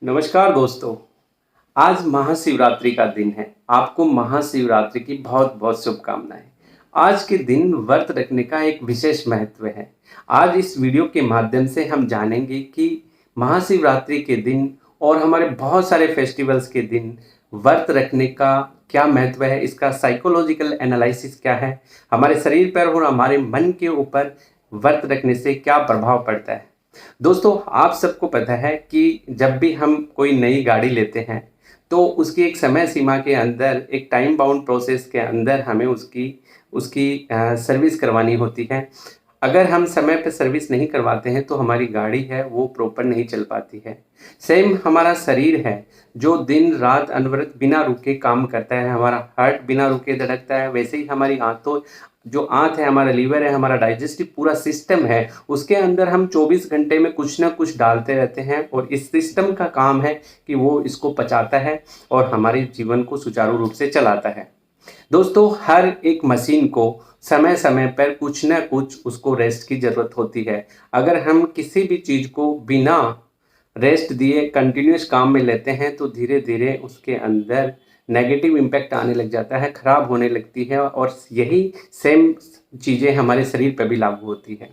नमस्कार दोस्तों। आज महाशिवरात्रि का दिन है। आपको महाशिवरात्रि की बहुत बहुत शुभकामनाएं। आज के दिन व्रत रखने का एक विशेष महत्व है। आज इस वीडियो के माध्यम से हम जानेंगे कि महाशिवरात्रि के दिन और हमारे बहुत सारे फेस्टिवल्स के दिन व्रत रखने का क्या महत्व है, इसका साइकोलॉजिकल एनालिसिस क्या है, हमारे शरीर पर और हमारे मन के ऊपर व्रत रखने से क्या प्रभाव पड़ता है। दोस्तों, आप सबको पता है कि जब भी हम कोई नई गाड़ी लेते हैं तो उसकी एक समय सीमा के अंदर, एक टाइम बाउंड प्रोसेस के अंदर हमें उसकी उसकी सर्विस करवानी होती है। अगर हम समय पे सर्विस नहीं करवाते हैं तो हमारी गाड़ी है वो प्रॉपर नहीं चल पाती है। सेम हमारा शरीर है जो दिन रात अनवरत बिना रुके काम करता है, हमारा हार्ट बिना रुके धड़कता है। वैसे ही हमारी आंतों, जो आंत है, हमारा लीवर है, हमारा डाइजेस्टिव पूरा सिस्टम है, उसके अंदर हम 24 घंटे में कुछ ना कुछ डालते रहते हैं और इस सिस्टम का काम है कि वो इसको पचाता है और हमारे जीवन को सुचारू रूप से चलाता है। दोस्तों, हर एक मशीन को समय समय पर कुछ ना कुछ उसको रेस्ट की ज़रूरत होती है। अगर हम किसी भी चीज़ को बिना रेस्ट दिए कंटिन्यूस काम में लेते हैं तो धीरे धीरे उसके अंदर नेगेटिव इम्पैक्ट आने लग जाता है, खराब होने लगती है और यही सेम चीज़ें हमारे शरीर पर भी लागू होती है।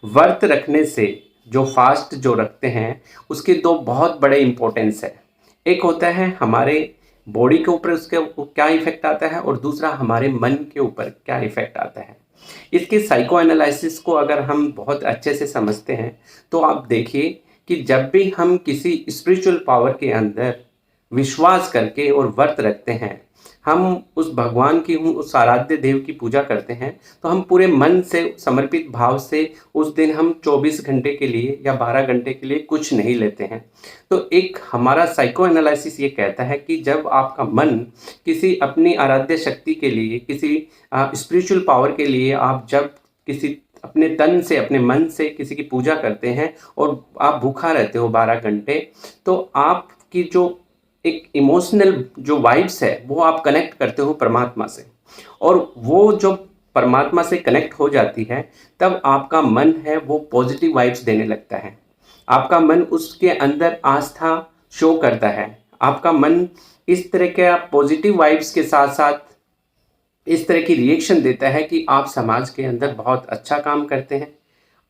व्रत रखने से, जो फास्ट जो रखते हैं, उसके दो बहुत बड़े इम्पोर्टेंस है। एक होता है हमारे बॉडी के ऊपर उसके क्या इफेक्ट आता है और दूसरा हमारे मन के ऊपर क्या इफेक्ट आता है। इसके साइको एनालिसिस को अगर हम बहुत अच्छे से समझते हैं तो आप देखिए कि जब भी हम किसी स्पिरिचुअल पावर के अंदर विश्वास करके और व्रत रखते हैं, हम उस भगवान की, उस आराध्य देव की पूजा करते हैं, तो हम पूरे मन से समर्पित भाव से उस दिन हम 24 घंटे के लिए या 12 घंटे के लिए कुछ नहीं लेते हैं। तो एक हमारा साइको एनालिसिस ये कहता है कि जब आपका मन किसी अपनी आराध्य शक्ति के लिए, किसी स्पिरिचुअल पावर के लिए, आप जब किसी अपने तन से, अपने मन से किसी की पूजा करते हैं और आप भूखा रहते हो 12 घंटे, तो आपकी जो एक इमोशनल जो वाइब्स है वो आप कनेक्ट करते हो परमात्मा से, और वो जो परमात्मा से कनेक्ट हो जाती है तब आपका मन है वो पॉजिटिव वाइब्स देने लगता है। आपका मन उसके अंदर आस्था शो करता है। आपका मन इस तरह के पॉजिटिव वाइब्स के साथ साथ इस तरह की रिएक्शन देता है कि आप समाज के अंदर बहुत अच्छा काम करते हैं।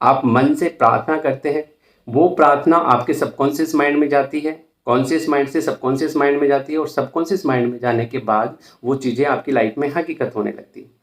आप मन से प्रार्थना करते हैं, वो प्रार्थना आपके सबकॉन्शियस माइंड में जाती है, कॉन्शियस माइंड से सबकॉन्शियस माइंड में जाती है और सबकॉन्शियस माइंड में जाने के बाद वो चीज़ें आपकी लाइफ में हकीकत होने लगती है।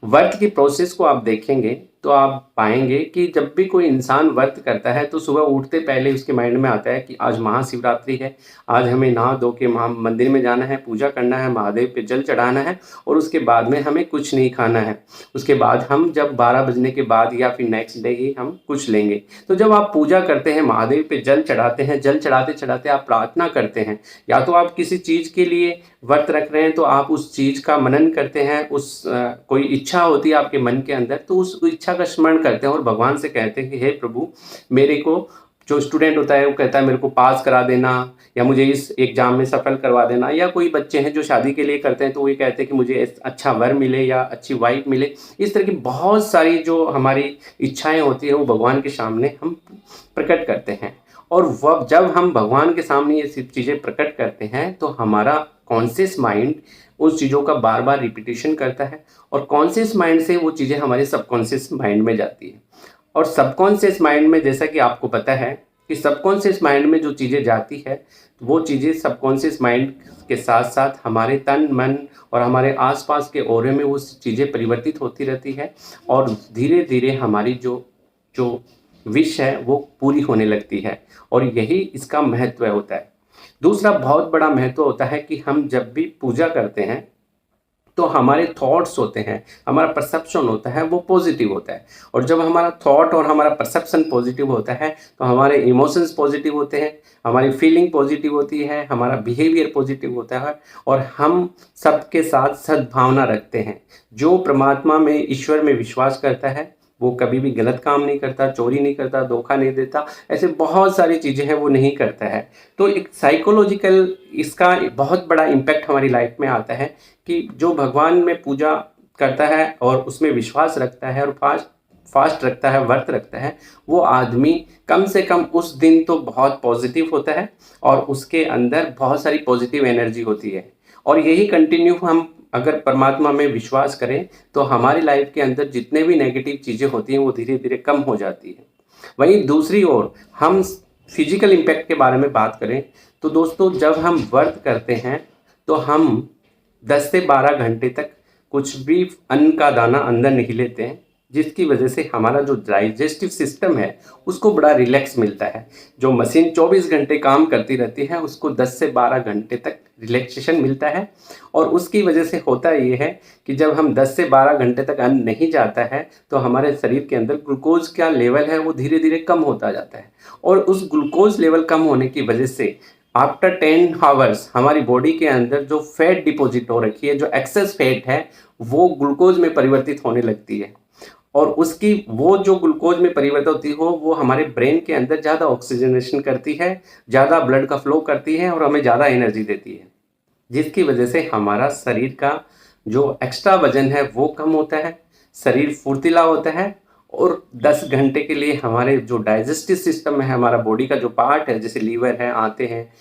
व्रत की प्रोसेस को आप देखेंगे तो आप पाएंगे कि जब भी कोई इंसान व्रत करता है तो सुबह उठते पहले उसके माइंड में आता है कि आज महाशिवरात्रि है, आज हमें नहा धो के मंदिर में जाना है, पूजा करना है, महादेव पे जल चढ़ाना है और उसके बाद में हमें कुछ नहीं खाना है। उसके बाद हम जब 12 बजने के बाद या फिर नेक्स्ट डे ही हम कुछ लेंगे। तो जब आप पूजा करते हैं, महादेव पे जल चढ़ाते हैं, जल चढ़ाते चढ़ाते आप प्रार्थना करते हैं, या तो आप किसी चीज़ के लिए व्रत रख रहे हैं तो आप उस चीज़ का मनन करते हैं, कोई इच्छा होती है आपके मन के अंदर तो उस इच्छा का स्मरण करते हैं और भगवान से कहते हैं कि हे प्रभु, मेरे को, जो स्टूडेंट होता है वो कहता है मेरे को पास करा देना या मुझे इस एग्जाम में सफल करवा देना, या कोई बच्चे हैं जो शादी के लिए करते हैं तो वो कहते हैं कि मुझे अच्छा वर मिले या अच्छी वाइफ मिले। इस तरह की बहुत सारी जो हमारी इच्छाएं होती है वो भगवान के सामने हम प्रकट करते हैं। और वह जब हम भगवान के सामने ये सब चीज़ें प्रकट करते हैं तो हमारा कॉन्शियस माइंड उस चीज़ों का बार बार रिपीटेशन करता है और कॉन्शियस माइंड से वो चीज़ें हमारे सबकॉन्शियस माइंड में जाती है। और सबकॉन्शियस माइंड में, जैसा कि आपको पता है कि सबकॉन्शियस माइंड में जो चीज़ें जाती है वो चीज़ें सबकॉन्शियस माइंड के साथ साथ हमारे तन मन और हमारे आसपास के ओरे में वो चीज़ें परिवर्तित होती रहती है और धीरे धीरे हमारी जो जो विश है वो पूरी होने लगती है। और यही इसका महत्व होता है। दूसरा बहुत बड़ा महत्व होता है कि हम जब भी पूजा करते हैं तो हमारे थॉट्स होते हैं, हमारा परसेप्शन होता है वो पॉजिटिव होता है। और जब हमारा थॉट और हमारा परसेप्शन पॉजिटिव होता है तो हमारे इमोशंस पॉजिटिव होते हैं, हमारी फीलिंग पॉजिटिव होती है, हमारा बिहेवियर पॉजिटिव होता है और हम सबके साथ सद्भावना रखते हैं। जो परमात्मा में, ईश्वर में विश्वास करता है वो कभी भी गलत काम नहीं करता, चोरी नहीं करता, धोखा नहीं देता, ऐसे बहुत सारी चीज़ें हैं वो नहीं करता है। तो एक साइकोलॉजिकल इसका बहुत बड़ा इम्पैक्ट हमारी लाइफ में आता है कि जो भगवान में पूजा करता है और उसमें विश्वास रखता है और फास्ट रखता है, व्रत रखता है, वो आदमी कम से कम उस दिन तो बहुत पॉजिटिव होता है और उसके अंदर बहुत सारी पॉजिटिव एनर्जी होती है। और यही कंटिन्यू हम अगर परमात्मा में विश्वास करें तो हमारी लाइफ के अंदर जितने भी नेगेटिव चीज़ें होती हैं वो धीरे धीरे कम हो जाती है। वहीं दूसरी ओर हम फिजिकल इम्पैक्ट के बारे में बात करें तो दोस्तों, जब हम व्रत करते हैं तो हम 10 से 12 घंटे तक कुछ भी अन्न का दाना अंदर नहीं लेते हैं, जिसकी वजह से हमारा जो डाइजेस्टिव सिस्टम है उसको बड़ा रिलैक्स मिलता है। जो मशीन 24 घंटे काम करती रहती है उसको 10 से 12 घंटे तक रिलैक्सेशन मिलता है। और उसकी वजह से होता ये है कि जब हम 10 से 12 घंटे तक अन्न नहीं जाता है तो हमारे शरीर के अंदर ग्लूकोज का लेवल है वो धीरे धीरे कम होता जाता है। और उस ग्लूकोज लेवल कम होने की वजह से आफ्टर 10 आवर्स हमारी बॉडी के अंदर जो फैट डिपॉजिट हो रखी है, जो एक्सेस फैट है, वो ग्लूकोज में परिवर्तित होने लगती है। और उसकी वो जो ग्लूकोज में परिवर्तित होती हो वो हमारे ब्रेन के अंदर ज़्यादा ऑक्सीजनेशन करती है, ज़्यादा ब्लड का फ्लो करती है और हमें ज़्यादा एनर्जी देती है, जिसकी वजह से हमारा शरीर का जो एक्स्ट्रा वजन है वो कम होता है, शरीर फुर्तीला होता है। और 10 घंटे के लिए हमारे जो डाइजेस्टिव सिस्टम है, हमारा बॉडी का जो पार्ट है, जैसे लीवर है, आंतें हैं,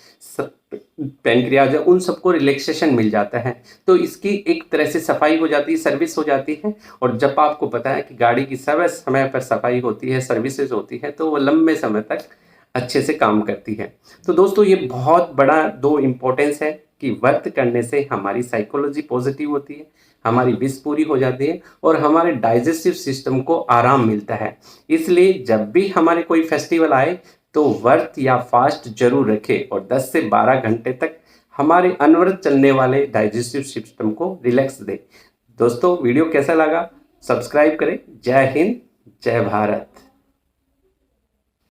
पैनक्रियाज है, उन सबको रिलैक्सेशन मिल जाता है। तो इसकी एक तरह से सफाई हो जाती है, सर्विस हो जाती है। और जब आपको पता है कि गाड़ी की समय पर सफाई होती है, सर्विसेज होती है, तो वो लंबे समय तक अच्छे से काम करती है। तो दोस्तों, ये बहुत बड़ा दो इम्पोर्टेंस है कि व्रत करने से हमारी साइकोलॉजी पॉजिटिव होती है, हमारी विश पूरी हो जाती है और हमारे डाइजेस्टिव सिस्टम को आराम मिलता है। इसलिए जब भी हमारे कोई फेस्टिवल आए तो व्रत या फास्ट जरूर रखें और 10 से 12 घंटे तक हमारे अनवरत चलने वाले डाइजेस्टिव सिस्टम को रिलैक्स दें। दोस्तों, वीडियो कैसा लगा सब्सक्राइब करें। जय हिंद, जय भारत।